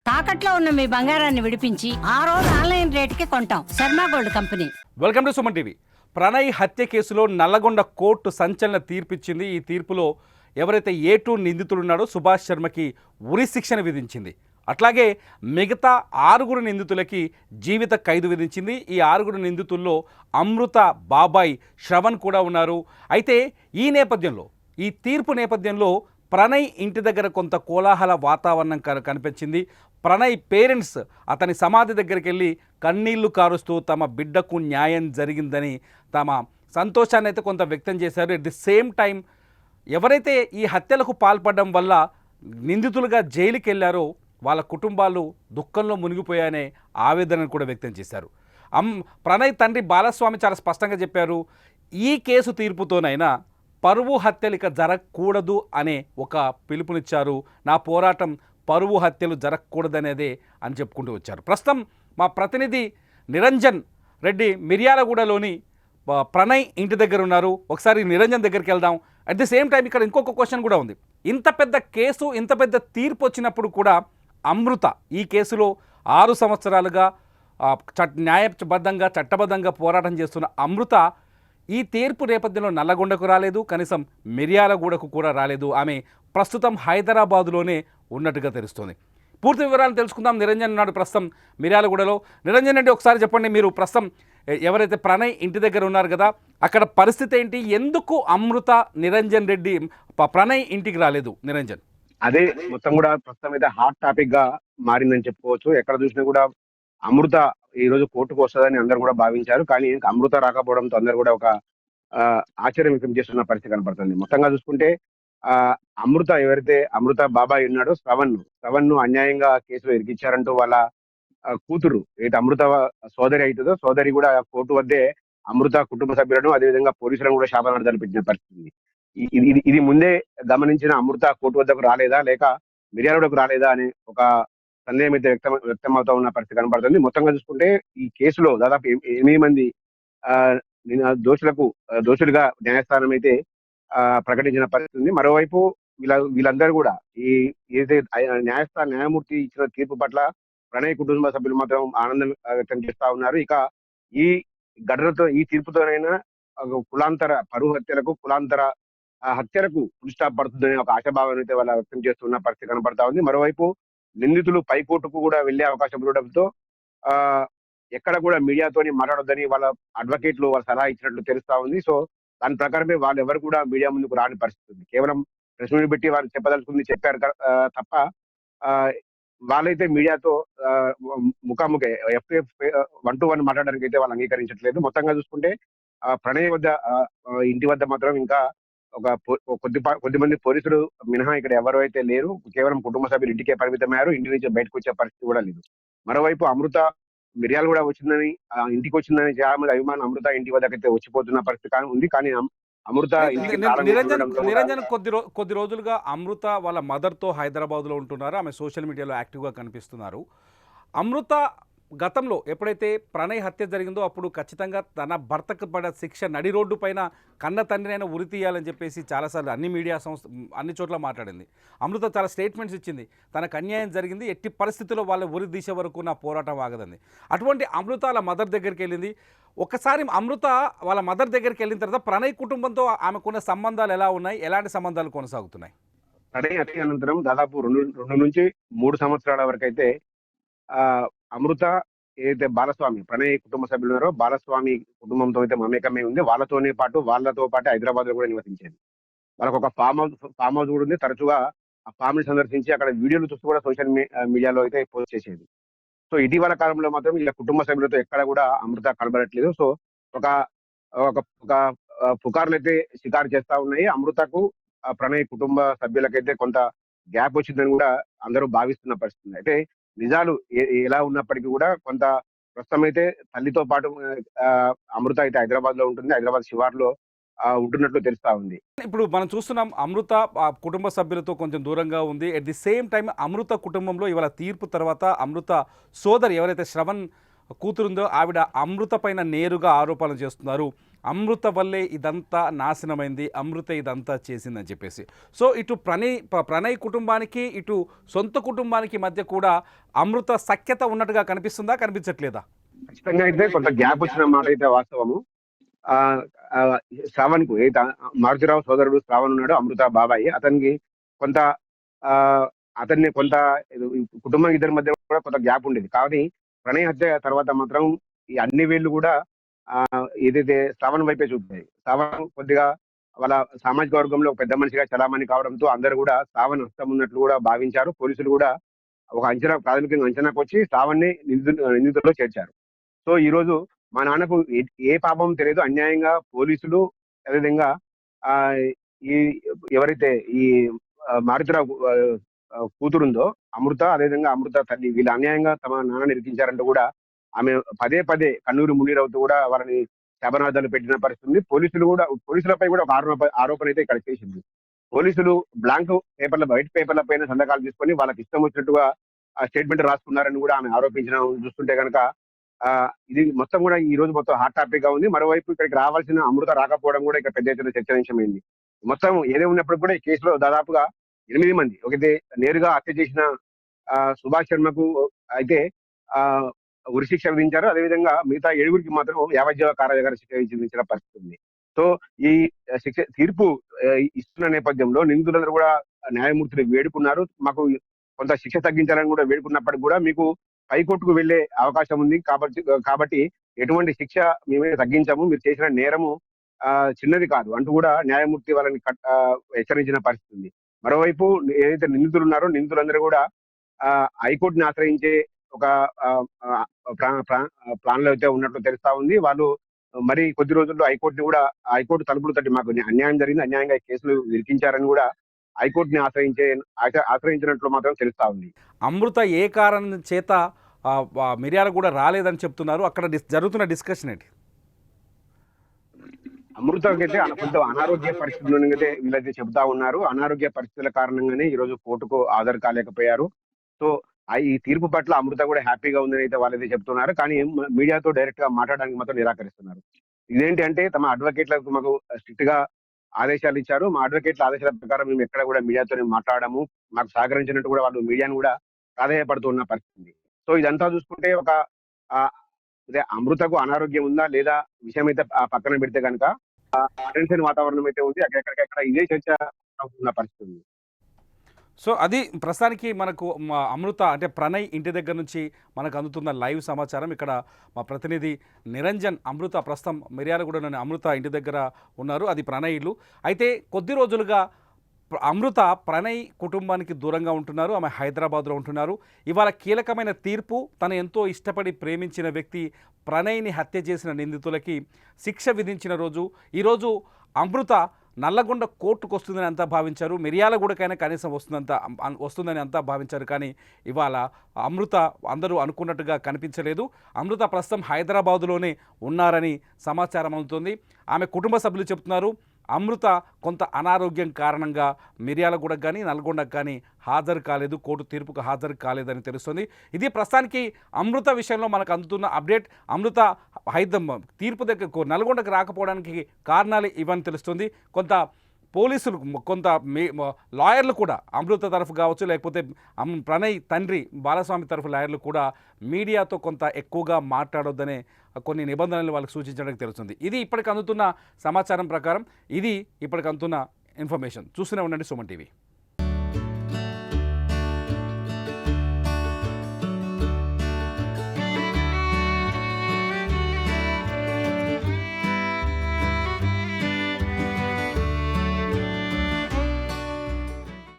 తాకట్లో ఉన్న మీ బంగారాన్ని విడిపించి ఆ రోజు ఆన్లైన్ రేటుకి కొంటాం. Sharma gold company. Welcome to Suman TV. Pranay హత్య కేసులో నల్లగొండ కోర్టు సంచలన తీర్పిచ్చింది. ఈ తీర్పులో ఎవరైతే A2 నిందితుడు ఉన్నాడో సుభాష్ శర్మకి ఉరి శిక్షను విధించింది. అట్లాగే మిగతా 6 నిందితులకి జీవిత ఖైదు విధించింది. ఈ 6 నిందితుల్లో అమృత, బాబాయ్, శ్రవణ్ కూడా ఉన్నారు. అయితే ఈ నేపథ్యంలో, ఈ తీర్పు నేపథ్యంలో ప్రణయ్ ఇంటి దగ్గర కొంత కోలాహల వాతావరణం కనిపించింది. ప్రణయ్ పేరెంట్స్ అతని సమాధి దగ్గరికి వెళ్ళి కన్నీళ్లు కారుస్తూ తమ బిడ్డకు న్యాయం జరిగిందని తమ సంతోషాన్ని అయితే కొంత వ్యక్తం చేశారు. ఎట్ ది సేమ్ టైం ఎవరైతే ఈ హత్యలకు పాల్పడడం వల్ల నిందితులుగా జైలుకి వెళ్ళారో వాళ్ళ కుటుంబాలు దుఃఖంలో మునిగిపోయానే ఆవేదనను కూడా వ్యక్తం చేశారు. ప్రణయ్ తండ్రి బాలస్వామి చాలా స్పష్టంగా చెప్పారు, ఈ కేసు తీర్పుతోనైనా పరువు హత్యలు ఇక జరగకూడదు అనే ఒక పిలుపునిచ్చారు. నా పోరాటం పరువు హత్యలు జరగకూడదనేదే అని చెప్పుకుంటూ వచ్చారు. ప్రస్తుతం మా ప్రతినిధి నిరంజన్ రెడ్డి మిర్యాలగూడలోని ప్రణయ్ ఇంటి దగ్గర ఉన్నారు. ఒకసారి నిరంజన్ దగ్గరికి వెళ్దాం. అట్ ది సేమ్ టైం ఇక్కడ ఇంకొక క్వశ్చన్ కూడా ఉంది. ఇంత పెద్ద కేసు, ఇంత పెద్ద తీర్పు వచ్చినప్పుడు కూడా అమృత ఈ కేసులో 6 సంవత్సరాలుగా న్యాయబద్ధంగా చట్టబద్ధంగా పోరాటం చేస్తున్న అమృత ఈ తీర్పు నేపథ్యంలో నల్లగొండకు రాలేదు, కనీసం మిర్యాలగూడకు కూడా రాలేదు. ఆమె ప్రస్తుతం హైదరాబాదులోనే ఉన్నట్టుగా తెలుస్తుంది. పూర్తి వివరాలు తెలుసుకుందాం. నిరంజన్ ఉన్నాడు ప్రస్తుతం మిర్యాలగూడలో. నిరంజన్ రెడ్డి, ఒకసారి చెప్పండి, మీరు ప్రస్తుతం ఎవరైతే ప్రణయ్ ఇంటి దగ్గర ఉన్నారు కదా, అక్కడ పరిస్థితి ఏంటి? ఎందుకు అమృత, నిరంజన్ రెడ్డి ప్రణయ్ ఇంటికి రాలేదు? నిరంజన్, అదే మొత్తం కూడా ప్రస్తుతం అయితే హాట్ టాపిక్ గా మారిందని చెప్పుకోవచ్చు. ఎక్కడ చూసినా కూడా అమృత ఈ రోజు కోర్టుకు వస్తుందని అందరూ కూడా భావించారు. కానీ అమృత రాకపోవడంతో అందరూ కూడా ఒక ఆశ్చర్యం వ్యక్తం చేస్తున్న పరిస్థితి కనపడుతుంది. మొత్తంగా చూసుకుంటే అమృత ఎవరైతే అమృత బాబాయ్ ఉన్నాడో శ్రవణ్ ను అన్యాయంగా కేసులో ఇరికిచ్చారంటూ వాళ్ళ కూతురు ఏదైతే అమృత సోదరి అవుతుందో సోదరి కూడా కోర్టు వద్దే అమృత కుటుంబ సభ్యులను అదేవిధంగా పోలీసులను కూడా శాపనార్థాలు జరిపించిన పరిస్థితి. ఇది ముందే గమనించిన అమృత కోర్టు వద్దకు రాలేదా, లేక మిర్యాలగూడకు రాలేదా అనే ఒక సందేహం అయితే వ్యక్తమవుతా ఉన్న పరిస్థితి కనబడుతుంది. మొత్తంగా చూసుకుంటే ఈ కేసులో దాదాపు 8 మంది దోషులుగా న్యాయస్థానం అయితే ప్రకటించిన పరిస్థితి ఉంది. మరోవైపు వీళ్ళందరూ కూడా ఈ ఏదైతే న్యాయమూర్తి ఇచ్చిన తీర్పు పట్ల ప్రణయ్ కుటుంబ సభ్యులు మాత్రం ఆనందం వ్యక్తం చేస్తా ఉన్నారు. ఇక ఈ ఘటనతో, ఈ తీర్పుతోనైనా కులాంతర పరువు హత్యలకు, కులాంతర హత్యలకు ఫుల్ స్టాప్ పడుతుందనే ఒక ఆశాభావాన్ని అయితే వాళ్ళ వ్యక్తం చేస్తున్న పరిస్థితి కనబడతా ఉంది. మరోవైపు నిందితులు పైకోర్టుకు కూడా వెళ్లే అవకాశం ఉండడంతో ఎక్కడ కూడా మీడియాతోని మాట్లాడొద్దని వాళ్ళ అడ్వకేట్లు వాళ్ళ సలహా ఇచ్చినట్లు తెలుస్తా ఉంది. సో దాని ప్రకారమే వాళ్ళు ఎవరు కూడా మీడియా ముందుకు రాని పరిస్థితి ఉంది. కేవలం ప్రెస్ మీట్ పెట్టి వాళ్ళు చెప్పదలుచుకుంది చెప్పారు తప్ప వాళ్ళైతే మీడియాతో ముఖాముఖి FF 1-to-1 మాట్లాడడానికి అయితే వాళ్ళు అంగీకరించట్లేదు. మొత్తంగా చూసుకుంటే ప్రణయ్ వద్ద ఇంటి వద్ద మాత్రం ఇంకా ఒక కొద్దిమంది పోలీసులు మినహా ఇక్కడ ఎవరు అయితే లేరు. కేవలం కుటుంబ సభ్యులు ఇంటికే పరిమితమయ్యారు. ఇంటి నుంచి బయటకు వచ్చే పరిస్థితి కూడా లేదు. మరోవైపు అమృత మిర్యాలు కూడా వచ్చిందని, ఇంటికి వచ్చిందని చాలా మంది అభిమానులు అమృత ఇంటి వద్దకైతే వచ్చిపోతున్న పరిస్థితి ఉంది. కానీ అమృత నిరంజన్ కొద్ది రోజులుగా అమృత వాళ్ళ మదర్తో హైదరాబాద్లో ఉంటున్నారు. ఆమె సోషల్ మీడియాలో యాక్టివ్గా కనిపిస్తున్నారు. అమృత గతంలో ఎప్పుడైతే ప్రణయ్ హత్య జరిగిందో అప్పుడు ఖచ్చితంగా తన భర్తకు పడే శిక్ష నడి రోడ్డు పైన కన్న తండ్రినైనా ఉరి తీయాలని చెప్పేసి చాలాసార్లు అన్ని మీడియా అన్ని చోట్ల మాట్లాడింది. అమృత చాలా స్టేట్మెంట్స్ ఇచ్చింది, తనకు అన్యాయం జరిగింది, ఎట్టి పరిస్థితుల్లో వాళ్ళ ఉరి దిశ వరకు నా పోరాటం ఆగదండి. అటువంటి అమృత వాళ్ళ మదర్ దగ్గరికి వెళ్ళింది. ఒకసారి అమృత వాళ్ళ మదర్ దగ్గరికి వెళ్ళిన తర్వాత ప్రణయ్ కుటుంబంతో ఆమెకున్న సంబంధాలు ఎలా ఉన్నాయి, ఎలాంటి సంబంధాలు కొనసాగుతున్నాయి? ప్రణయ్ హత్య అనంతరం దాదాపు 2 నుంచి 3 సంవత్సరాల వరకు అయితే అమృత ఏదైతే బాలస్వామి ప్రణయ్ కుటుంబ సభ్యులు ఉన్నారో బాలస్వామి కుటుంబంతో అయితే మమేకమే ఉంది. వాళ్ళతో పాటు హైదరాబాద్ లో కూడా నివసించేది. వాళ్ళకు ఒక ఫామ్ హౌస్ కూడా ఉంది. తరచుగా ఆ ఫామ్ ని సందర్శించి అక్కడ వీడియోలు చూస్తూ కూడా సోషల్ మీడియాలో అయితే పోస్ట్ చేసేది. సో ఇటీవల కాలంలో మాత్రం ఇలా కుటుంబ సభ్యులతో ఎక్కడ కూడా అమృత కనబడట్లేదు. సో ఒక ఒక పుకార్లు అయితే షికారు చేస్తా ఉన్నాయి. అమృతకు ప్రణయ్ కుటుంబ సభ్యులకైతే కొంత గ్యాప్ వచ్చిందని కూడా అందరూ భావిస్తున్న పరిస్థితి. అయితే నిజాలు ఎలా ఉన్నప్పటికీ కూడా కొంత ప్రస్తుతం అయితే తల్లితో పాటు అమృత అయితే హైదరాబాద్ లో ఉంటుంది. హైదరాబాద్ శివార్లో ఉంటున్నట్లు తెలుస్తా ఉంది. ఇప్పుడు మనం చూస్తున్నాం అమృత కుటుంబ సభ్యులతో కొంచెం దూరంగా ఉంది. ఎట్ ది సేమ్ టైం అమృత కుటుంబంలో ఇవాళ తీర్పు తర్వాత అమృత సోదరి ఎవరైతే శ్రవణ్ కూతురుందో ఆవిడ అమృత పైన నేరుగా ఆరోపణలు చేస్తున్నారు. అమృత వల్లే ఇదంతా నాశనమైంది, అమృత ఇదంతా చేసిందని చెప్పేసి. సో ఇటు ప్రణయ్ కుటుంబానికి ఇటు సొంత కుటుంబానికి మధ్య కూడా అమృత సఖ్యత ఉన్నట్టుగా కనిపిస్తుందా, కనిపించట్లేదా? ఖచ్చితంగా అయితే కొంత గ్యాప్ వచ్చిన మాట అయితే వాస్తవము. ఆ ఆ, శ్రావణ్ కు అయితే మారుతిరావు సోదరుడు శ్రావణ్ ఉన్నాడు, అమృత బాబాయి. అతనికి కొంత ఆ అతన్ని కొంత కుటుంబం ఇద్దరి మధ్య కూడా కొంత గ్యాప్ ఉండేది. కానీ ప్రణయ్ హత్య తర్వాత మాత్రం ఈ అన్ని వేళ్ళు కూడా ఆ ఏదైతే శ్రావణ్ వైపే చూపుతాయి. శ్రావణ్ కొద్దిగా వాళ్ళ సామాజిక వర్గంలో ఒక పెద్ద మనిషిగా చలామణి కావడంతో అందరూ కూడా శ్రావణ్ హస్తం ఉన్నట్లు కూడా భావించారు. పోలీసులు కూడా ఒక ప్రాథమికంగా అంచనాకు వచ్చి శ్రావణ్ని నిందితుల్లో చేర్చారు. సో ఈ రోజు మా నాన్నకు ఏ పాపం తెలియదు, అన్యాయంగా పోలీసులు అదేవిధంగా ఆ ఈ ఎవరైతే ఈ మారుతిరావు కూతురుందో అమృత, అదేవిధంగా అమృత తల్లి, వీళ్ళు అన్యాయంగా తమ నాన్నని ఇరికించారంటూ కూడా ఆమె పదే పదే కన్నూరు మున్నీరవుతూ కూడా వాళ్ళని శబనాదాలు పెట్టిన పరిస్థితి ఉంది. పోలీసులపై కూడా ఒక ఆరోపణ అయితే ఇక్కడ చేసింది. పోలీసులు బ్లాంక్ పేపర్ల వైట్ పేపర్ల పైన సంతకాలు తీసుకొని వాళ్ళకి ఇష్టం వచ్చినట్టుగా ఆ స్టేట్మెంట్ రాసుకున్నారని కూడా ఆమె ఆరోపించడం చూస్తుంటే కనుక ఇది మొత్తం కూడా ఈ రోజు మొత్తం హాట్ టాపిక్ గా ఉంది. మరోవైపు ఇక్కడికి రావాల్సిన అమృత రాకపోవడం కూడా ఇక్కడ పెద్ద ఎత్తున చర్చనీయాంశమైంది. మొత్తం ఏదే ఉన్నప్పుడు కూడా ఈ కేసులో దాదాపుగా 8 మంది ఒకటి నేరుగా హత్య చేసిన సుభాష్ శర్మకు అయితే ఆ ఉరిశిక్ష విధించారు. అదేవిధంగా మిగతా 7గురికి మాత్రం యావజ్జీవ కారాగార శిక్ష విధించిన పరిస్థితి ఉంది. సో ఈ తీర్పు ఇస్తున్న నేపథ్యంలో నిందితులందరూ కూడా న్యాయమూర్తిని వేడుకున్నారు. మాకు కొంత శిక్ష తగ్గించాలని కూడా వేడుకున్నప్పటికీ కూడా మీకు హైకోర్టుకు వెళ్లే అవకాశం ఉంది కాబట్టి ఎటువంటి శిక్ష మేమే తగ్గించాము, మీరు చేసిన నేరము చిన్నది కాదు అంటూ కూడా న్యాయమూర్తి వాళ్ళని హెచ్చరించిన పరిస్థితి ఉంది. మరోవైపు ఏదైతే నిందితులు ఉన్నారో నిందితులందరూ కూడా హైకోర్టుని ఆశ్రయించే ఒక ప్లాన్ లో అయితే ఉన్నట్లు తెలుస్తా ఉంది. వాళ్ళు మరి కొద్ది రోజుల్లో హైకోర్టు తలుపులు తట్టి మాకు అన్యాయం జరిగింది, అన్యాయంగా కేసులు ఇరికించారని కూడా హైకోర్టుని ఆశ్రయించినట్లు మాత్రం తెలుస్తా ఉంది. అమృత ఏ కారణం చేత మిర్యాల కూడా రాలేదని చెప్తున్నారు, అక్కడ జరుగుతున్న డిస్కషన్ ఏంటి? అమృతకైతే కొంత అనారోగ్య పరిస్థితులను అయితే వీళ్ళైతే చెబుతా ఉన్నారు. అనారోగ్య పరిస్థితుల కారణంగానే ఈ రోజు కోర్టుకు హాజరు కాలేకపోయారు. సో ఈ తీర్పు పట్ల అమృత కూడా హ్యాపీగా ఉందని అయితే వాళ్ళైతే చెప్తున్నారు. కానీ మీడియాతో డైరెక్ట్ గా మాట్లాడడానికి మాత్రం నిరాకరిస్తున్నారు. ఇదేంటి అంటే తమ అడ్వకేట్లకు మాకు స్ట్రిక్ట్ గా ఆదేశాలు ఇచ్చారు. మా అడ్వకేట్ల ఆదేశాల ప్రకారం మేము ఎక్కడ కూడా మీడియాతో మాట్లాడము, మాకు సహకరించినట్టు కూడా వాళ్ళు మీడియాను కూడా ప్రాధాన్యపడుతున్న పరిస్థితి. సో ఇదంతా చూసుకుంటే ఒక అమృతకు అనారోగ్యం ఉందా లేదా విషయం అయితే పక్కన పెడితే కనుక అటెన్షన్ వాతావరణం అయితే ఉంది. ఎక్కడెక్కడ ఇదే చర్చ అవుతున్న పరిస్థితి ఉంది. సో అది ప్రస్తుతానికి మనకు అమృత అంటే ప్రణయ్ ఇంటి దగ్గర నుంచి మనకు అందుతున్న లైవ్ సమాచారం. ఇక్కడ మా ప్రతినిధి నిరంజన్ అమృత ప్రస్తుతం మిర్యాలగూడలోని అమృత ఇంటి దగ్గర ఉన్నారు, అది ప్రణయ్ ఇల్లు. అయితే కొద్ది రోజులుగా అమృత ప్రణయ్ కుటుంబానికి దూరంగా ఉంటున్నారు, ఆమె హైదరాబాద్లో ఉంటున్నారు. ఇవాళ కీలకమైన తీర్పు, తను ఎంతో ఇష్టపడి ప్రేమించిన వ్యక్తి ప్రణయ్ని హత్య చేసిన నిందితులకి శిక్ష విధించిన రోజు. ఈరోజు అమృత నల్లగొండ కోర్టుకు వస్తుందని అంతా భావించారు, మిర్యాలగూడకైనా కనీసం వస్తుందని అంతా భావించారు. కానీ ఇవాళ అమృత అందరూ అనుకున్నట్టుగా కనిపించలేదు. అమృత ప్రస్తుతం హైదరాబాదులోనే ఉన్నారని సమాచారం అందుతుంది. ఆమె కుటుంబ సభ్యులు చెప్తున్నారు అమృత కొంత అనారోగ్యం కారణంగా మిర్యాలగూడకు కానీ నల్గొండకు కానీ హాజరు కాలేదు, కోర్టు తీర్పుకు హాజరు కాలేదని తెలుస్తుంది. ఇది ప్రస్తుతానికి అమృత విషయంలో మనకు అందుతున్న అప్డేట్. అమృత తీర్పు దగ్గర నల్గొండకు రాకపోవడానికి కారణాలు ఇవన్నీ తెలుస్తుంది. కొంత పోలీసులు, కొంత లాయర్లు కూడా అమృత తరఫు కావచ్చు, లేకపోతే ప్రణయ్ తండ్రి బాలస్వామి తరఫు లాయర్లు కూడా మీడియాతో కొంత ఎక్కువగా మాట్లాడొద్దనే కొన్ని నిబంధనలు వాళ్ళకి సూచించడానికి తెలుస్తుంది. ఇది ఇప్పటికి అందుతున్న సమాచారం ప్రకారం, ఇది ఇప్పటికి అందుతున్న ఇన్ఫర్మేషన్. చూస్తూనే ఉండండి సుమన్ టీవీ.